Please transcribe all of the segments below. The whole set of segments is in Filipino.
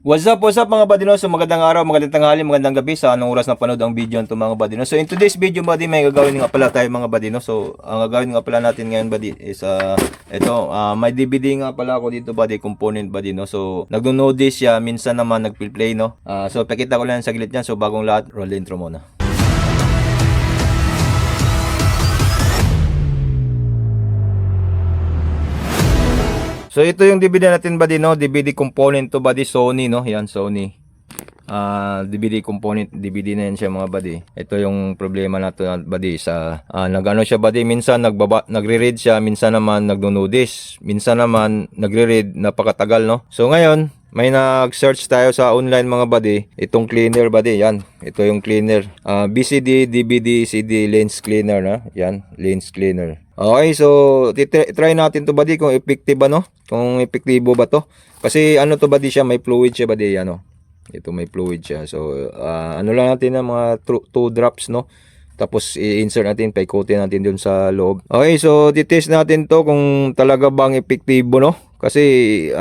What's up mga buddy no? So magandang araw, magandang tanghali, magandang gabi sa anong oras na panood ang video nito mga buddy no? So in today's video buddy, may gagawin nga pala tayo mga buddy no? So ang gagawin nga pala natin ngayon buddy is may DVD nga pala ako dito buddy, component buddy no? So nagno-node siya, minsan naman nagpi-play no? So pakita ko lang sa gilid niyan. So bagong lahat, roll intro muna. So ito yung DVD natin buddy no, DVD component to buddy, Sony no, yan Sony. DVD component, DVD na yan siya mga buddy. Ito yung problema nato buddy sa nagano siya buddy, minsan nagre-read siya, minsan naman nagno-notice, minsan naman nagre-read napakatagal no. So ngayon, may nag-search tayo sa online mga buddy, itong cleaner buddy, yan. Ito yung cleaner. BCD, DVD, CD lens cleaner na. Yan, lens cleaner. Okay, so try natin to buddy kung effective ba no? Kung epektibo ba to? Kasi ano to buddy siya, may fluid siya buddy, ano. Ito may fluid siya. So ano lang natin ng mga 2 drops no. Tapos i-insert natin, paikutin natin dun sa loob. Okay, so titest natin to kung talaga bang epektibo no. Kasi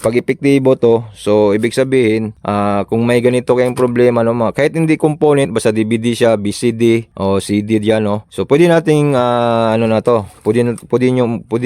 pag epektibo to, so ibig sabihin kung may ganito kayong problema no, kahit hindi component, basta DVD siya, BCD o CD diyan no. So pwede nating ano na to, pwede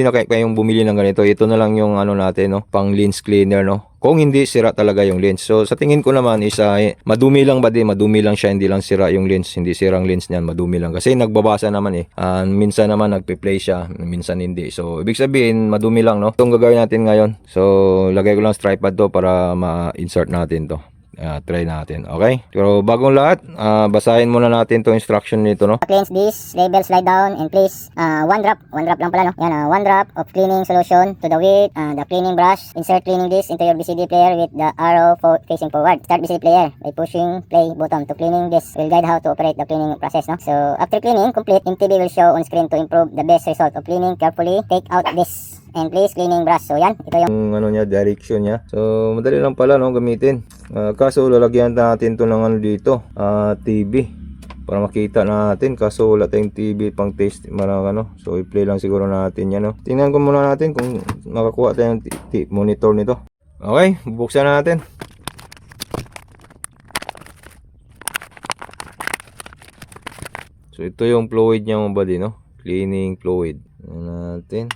na kayong bumili ng ganito. Ito na lang yung ano natin no, pang lens cleaner no. Kung hindi sira talaga yung lens. So sa tingin ko naman is madumi lang ba madumi lang siya, hindi lang sira yung lens, hindi sirang lens niyan, madumi lang kasi nagbabasa naman minsan naman nagpe-play siya, minsan hindi. So ibig sabihin madumi lang no. Itong gagawin natin ngayon. So lagay ko lang sa tripod to para ma-insert natin to. Try natin, okay? Pero bagong lahat, basahin muna natin to instruction nito no. Cleanse this, label slide down and place one drop lang pala no. Yan, 1 drop of cleaning solution to the width, the cleaning brush. Insert cleaning disc into your BCD player with the arrow facing forward. Start BCD player by pushing play button to cleaning disc. Will guide how to operate the cleaning process no. So after cleaning complete, MTB will show on screen to improve the best result of cleaning. Carefully take out this and place cleaning brush. So yan, ito yung ano niya, direction niya. So madali lang pala no gamitin. Kaso lalagyan natin to ng ano dito, TV para makita natin. Kaso wala tayong TV pang test marang ano. So i-play lang siguro natin yan no. Tingnan ko muna natin kung makakuha tayong monitor nito. Okay, bubuksan na natin. So ito yung fluid niya mga buddy no, cleaning fluid. Ano natin.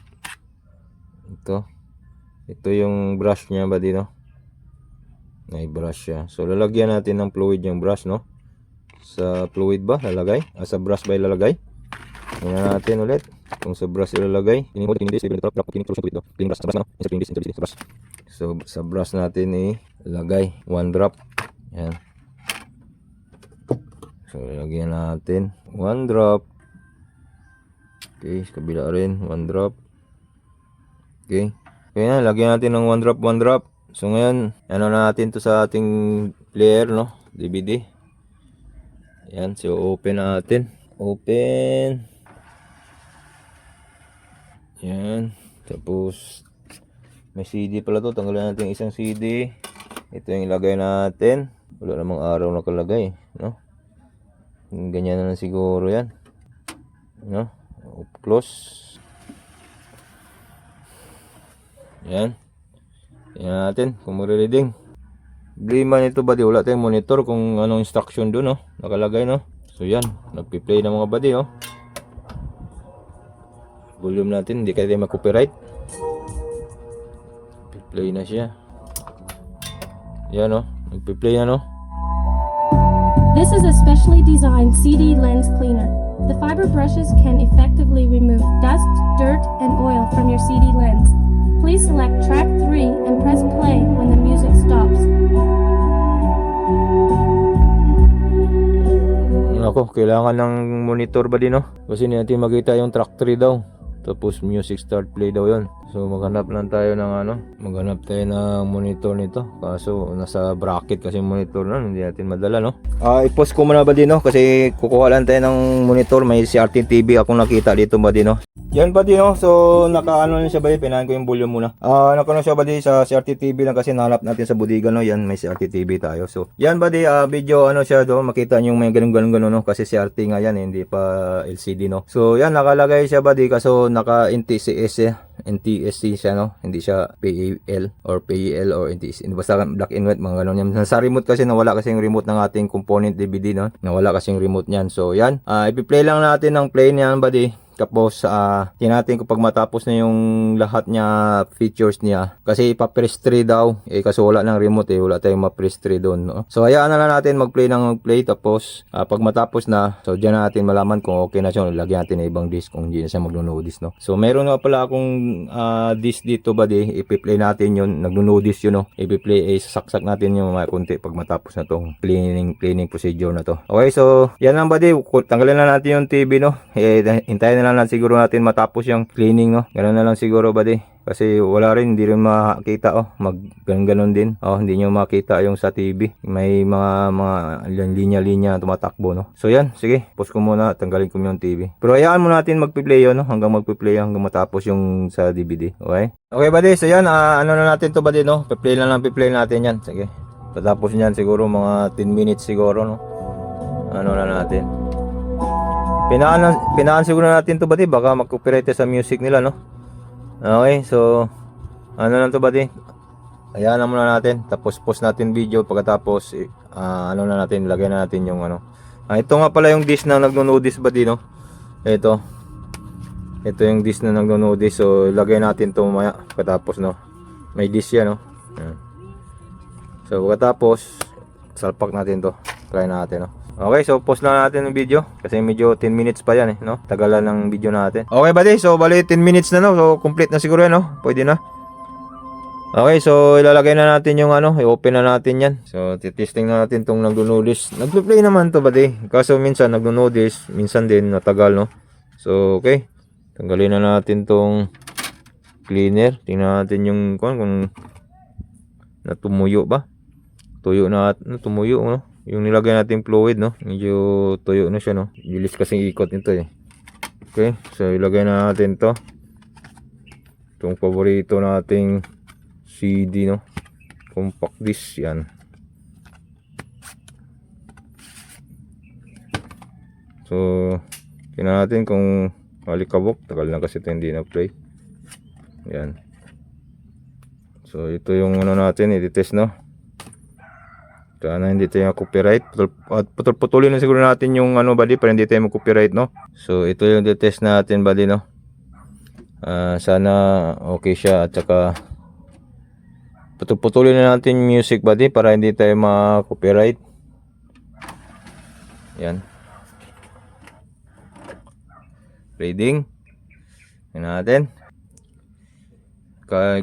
Ito yung brush niya buddy no. May brush siya. So lalagyan natin ng fluid yung brush no. Sa fluid ba lalagay? Sa brush ba ilalagay? Tingnan natin ulit kung sa brush ilalagay. So sa brush natin ilagay 1 drop. Yan. So lalagyan natin 1 drop. Okay, sa kabila rin 1 drop. Okay. Kaya lagyan natin ng 1 drop. So ngayon, ano natin to sa ating player no, DVD. Yan, so open natin. Open. Yan. Tapos may CD pala to, tanggalin natin isang CD. Ito yung ilagay natin. Wala namang araw nakalagay, no? Ganyan na lang siguro yan. No? Close. Yan. Tingnan natin kung magre-reading. Problema nito buddy, wala tayong monitor kung anong instruction doon no, nakalagay no. So yan, nagpi-play ng mga buddy oh. Volume natin, hindi kaya mag-copyright. Play na siya. Yan no, nagpi-play na no. This is a specially designed CD lens cleaner. The fiber brushes can effectively remove dust, dirt, and oil from your CD lens. Please select track 3 and press play when the music stops. Ako, kailangan ng monitor ba din no? Kasi hindi natin makita yung track 3 daw. Tapos music start play daw yon. So maghanap lang tayo ng maghanap tayo ng monitor nito. Kaso nasa bracket kasi monitor na, hindi natin madala no. I-post ko muna ba din no? Kasi kukuha lang tayo ng monitor. May CRT TV akong nakita dito ba din no. Yan ba din no? So nakaano na siya ba din? Pinahan ko yung volume muna. Nakaano siya ba din sa CRT TV lang kasi nahanap natin sa bodega no. Yan may CRT TV tayo. So yan ba din video ano siya do. Makita niyo may ganun no. Kasi CRT nga yan hindi pa LCD no. So yan nakalagay siya ba din kaso naka NTCS NTSC siya, no? Hindi siya PAL or PAL or NTSC. Basta black and white, mga ganun yan. Sa remote kasi, nawala kasi yung remote ng ating component DVD, no? Nawala kasi yung remote niyan. So, yan. Ipi-play lang natin ng play niyan, buddy. Tapos, tingnan ko pag matapos na yung lahat niya, features niya. Kasi ipa-press 3 daw. Kasi wala ng remote wala tayong ma-press 3 doon, no? So, hayaan na lang natin mag-play ng play. Tapos, pag matapos na, so dyan natin malaman kung okay na siya. Lagyan natin na ibang disc kung hindi na siya magno-notice, no? So, meron nga pala akong disc dito, buddy. Ipi-play natin yun. Nagno-notice yun, no? Ipi-play, sasaksak natin yung mga konti pag matapos na tong cleaning procedure na to. Okay, so, yan lang, buddy. Tanggalin na natin yung TV, no? Hintayin na lang siguro natin matapos yung cleaning, no? Ganun na lang siguro, buddy. Kasi wala rin, hindi rin makita, ganun din. Hindi nyo makita yung sa TV. May mga linya-linya tumatakbo, no? So yan, sige, pause ko muna, tanggalin ko yung TV. Pero hayaan mo natin magpi-play yun, no? Hanggang magpi-play, hanggang matapos yung sa DVD, okay? Okay, buddy, so yan, ano na natin to, buddy, no? Piplay natin yan, sige. Patapos yan siguro mga 10 minutes siguro, no? Ano na natin. Pinaan siguro natin to, buddy, baka mag-copyright sa music nila, no? Okay, so ano lang to, buddy, ayan na muna natin, tapos post natin video. Pagkatapos ano na natin, lagay na natin yung ano. Ito nga pala yung disc na nagno-notice, buddy, no? Ito yung disc na nagno-notice. So lagay natin to mamaya pagkatapos, no? May disc yan, no? Ayan. So pagkatapos salpak natin to, try natin, no? Okay, so pause na natin yung video kasi medyo 10 minutes pa yan, no? Tagalan ng video natin. Okay, buddy, so bali 10 minutes na, no? So complete na siguro yan, no? Pwede na. Okay, so ilalagay na natin yung ano, i-open na natin yan. So titesting na natin tong nagno-notice. Nagpe-play naman to, buddy. Kaso minsan nagno-notice, minsan din natagal, no? So okay, tanggalin na natin tong cleaner. Tingnan natin yung kung natumuyo ba. Tumuyo, no? Yung nilagay natin fluid, no? Medyo tuyo na siya, no? Bilis kasing ikot nito, Okay, so ilagay na natin to. Itong paborito nating CD, no? Compact disc, yan. So tingnan natin kung malikabok. Tagal na kasi ito hindi na-play. Yan. So ito yung ano natin, i-test, no? Sana hindi tayo copyright. Putulin na siguro natin yung ano, buddy, para hindi tayo mag-copyright, no? So ito yung test natin, buddy, no? Sana okay siya. At saka putulin na natin yung music, buddy, para hindi tayo ma-copyright. Yan. Reading. Yan natin.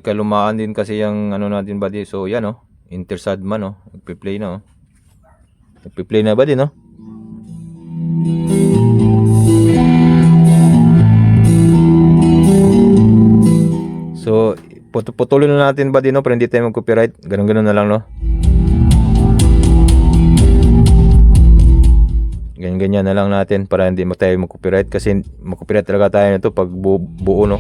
Kalumaan din kasi yung ano natin, buddy. So yan, no? Intersad man, no? Nagpi-play na, Nagpi-play na ba din, no? So putulin na natin, ba din, no? Para hindi tayo mag-copyright. Ganun na lang, no? Ganyan na lang natin para hindi tayo mag-copyright. Kasi mag-copyright talaga tayo nito pag buo, no?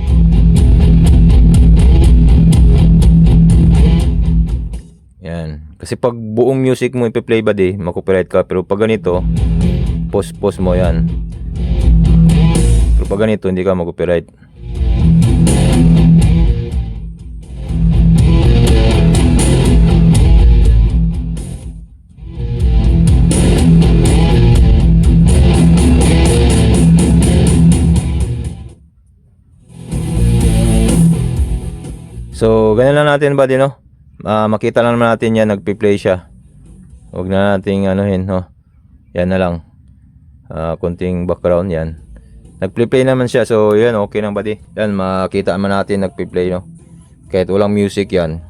Yan. Kasi pag buong music mo ipi-play, buddy, mag-copyright ka. Pero pag ganito, pause mo yan. Pero pag ganito, hindi ka mag-copyright. So, ganyan lang natin, buddy, no? Makita lang naman natin yan, nagpi-play siya. Huwag na nating anuhin, no? Yan na lang. Konting background, yan. Nagpi-play naman siya, so yan, okay lang, buddy. Yan, makita naman natin nagpi-play, no? Kahit walang music yan.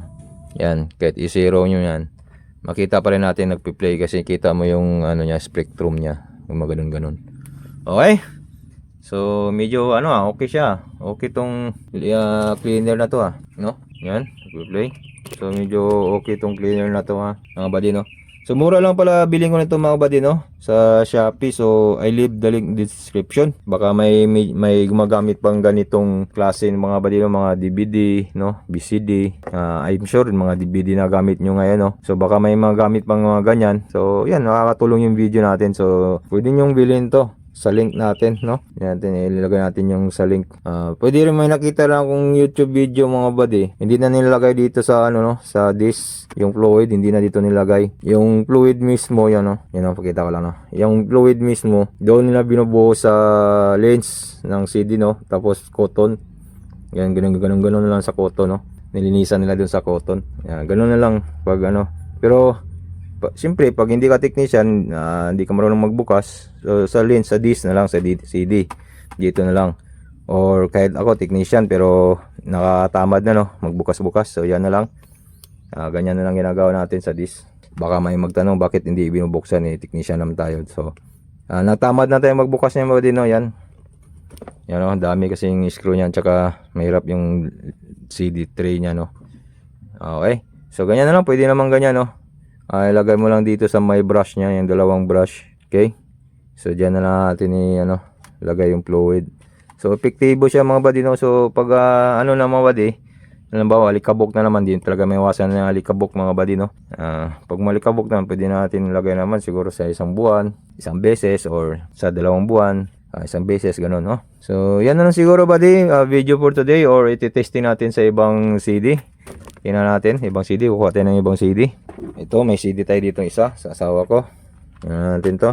Yan, kahit i-zero nyo yan. Makita pa rin natin nagpi-play kasi kita mo yung ano niya, spectrum niya. Yung mga ganun. Okay? So, medyo okay siya. Okay tong cleaner na to, no? Yan, nagpi-play. So medyo okay tong cleaner na to, mga buddy, no? So mura lang pala bilhin ko nito, mga buddy, no? Sa Shopee. So I leave the link in the description. Baka may gumagamit pang ganitong klase ng mga buddy, no? Mga DVD, no? BCD. I'm sure mga DVD na gamit nyo ngayon, no? So baka may mga gamit pang mga ganyan. So yan, nakakatulong yung video natin. So pwede nyong bilhin to sa link natin, no? Yan natin, ilagay natin yung sa link. Pwede rin may nakita lang kung YouTube video mga buddy. Hindi na nilagay dito sa ano, no? Sa disk, yung fluid, hindi na dito nilagay. Yung fluid mismo, yan, no? Yan, no? Pakita ko lang, no? Yung fluid mismo, doon nila binubuo sa lens ng CD, no? Tapos cotton. Yan, ganun na lang sa cotton, no? Nilinisan nila doon sa cotton. Yan, ganun na lang pag ano. Pero siyempre, pag hindi ka technician, hindi ka marunong magbukas, so, sa lens, sa disc na lang, sa CD, dito na lang. Or kahit ako, technician, pero nakatamad na, no, magbukas-bukas, so yan na lang. Ganyan na lang ginagawa natin sa disc. Baka may magtanong, bakit hindi binubuksan, technician naman tayo. So, natamad na tayo magbukas niya mga din, no, yan. Yan, no, dami kasing screw niyan, tsaka mahirap yung CD tray niya, no. Okay, so ganyan na lang, pwede naman ganyan, no. Ilagay mo lang dito sa may brush niya, yung dalawang brush. Okay? So diyan na lang natin ilagay yung fluid. So epektibo siya mga buddy, no. So pag ano na mga buddy, halimbawa alikabok na naman, din talaga may iwasan na alikabok mga buddy, no. Pag malikabok naman, pwede natin ilagay naman siguro sa isang buwan, isang beses, or sa 2 buwan, isang beses, ganun, no. So yan na lang siguro buddy, video for today, or iti-testing natin sa ibang CD. Tingnan natin, ibang CD, kukuha tayo ng ibang CD. Ito, may CD tayo dito isa sa asawa ko. Tingnan natin to.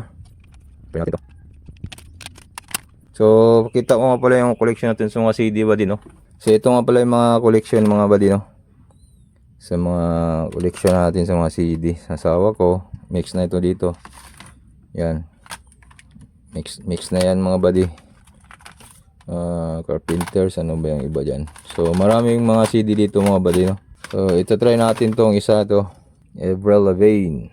So, kita ko nga pala yung collection natin sa mga CD buddy, no. So, ito nga pala yung mga collection mga buddy, no. Sa mga collection natin sa mga CD. Sa asawa ko, mix na ito dito. Yan. Mix na yan mga buddy. Carpenters, ano ba yung iba dyan. So, maraming mga CD dito mga buddy, no. So, ito try natin tong isa to. Avril Lavigne.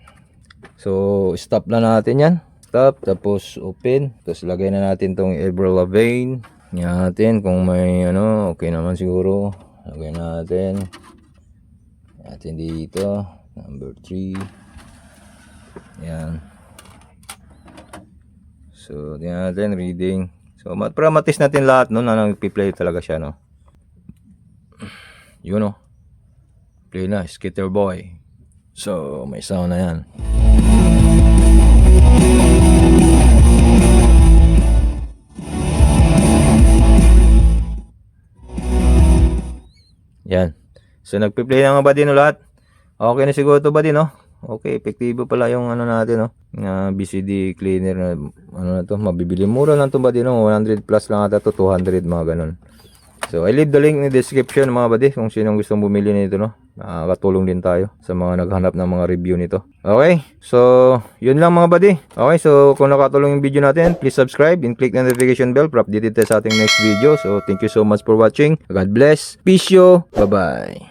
So, stop na natin yan. Stop, tapos open. Tapos lagay na natin tong Avril Lavigne. Yan natin kung may ano, okay naman siguro. Lagay natin. Natin dito. Number 3. Yan. So, tingnan natin, reading. So, para matis natin lahat, no, na nag-play talaga siya, no. Yun, no. Play na, Skitter Boy. So, may sound na yan. Yan. So, nagpi-play na nga ba din, no, lahat? Okay na siguro to ba din, no? Okay, epektibo pala yung ano natin, no? BCD cleaner na ano na to, mabibili mura lang to ba din, no? 100 plus lang ata to, 200 mga ganun. So I leave the link in the description mga buddy kung sinong gustong bumili nito, no. Katulong din tayo sa mga naghanap ng mga review nito. Okay, so yun lang mga buddy. Okay, so kung nakatulong yung video natin, please subscribe and click the notification bell para updated tayo sa ating next video. So thank you so much for watching. God bless. Peace yo. Bye bye.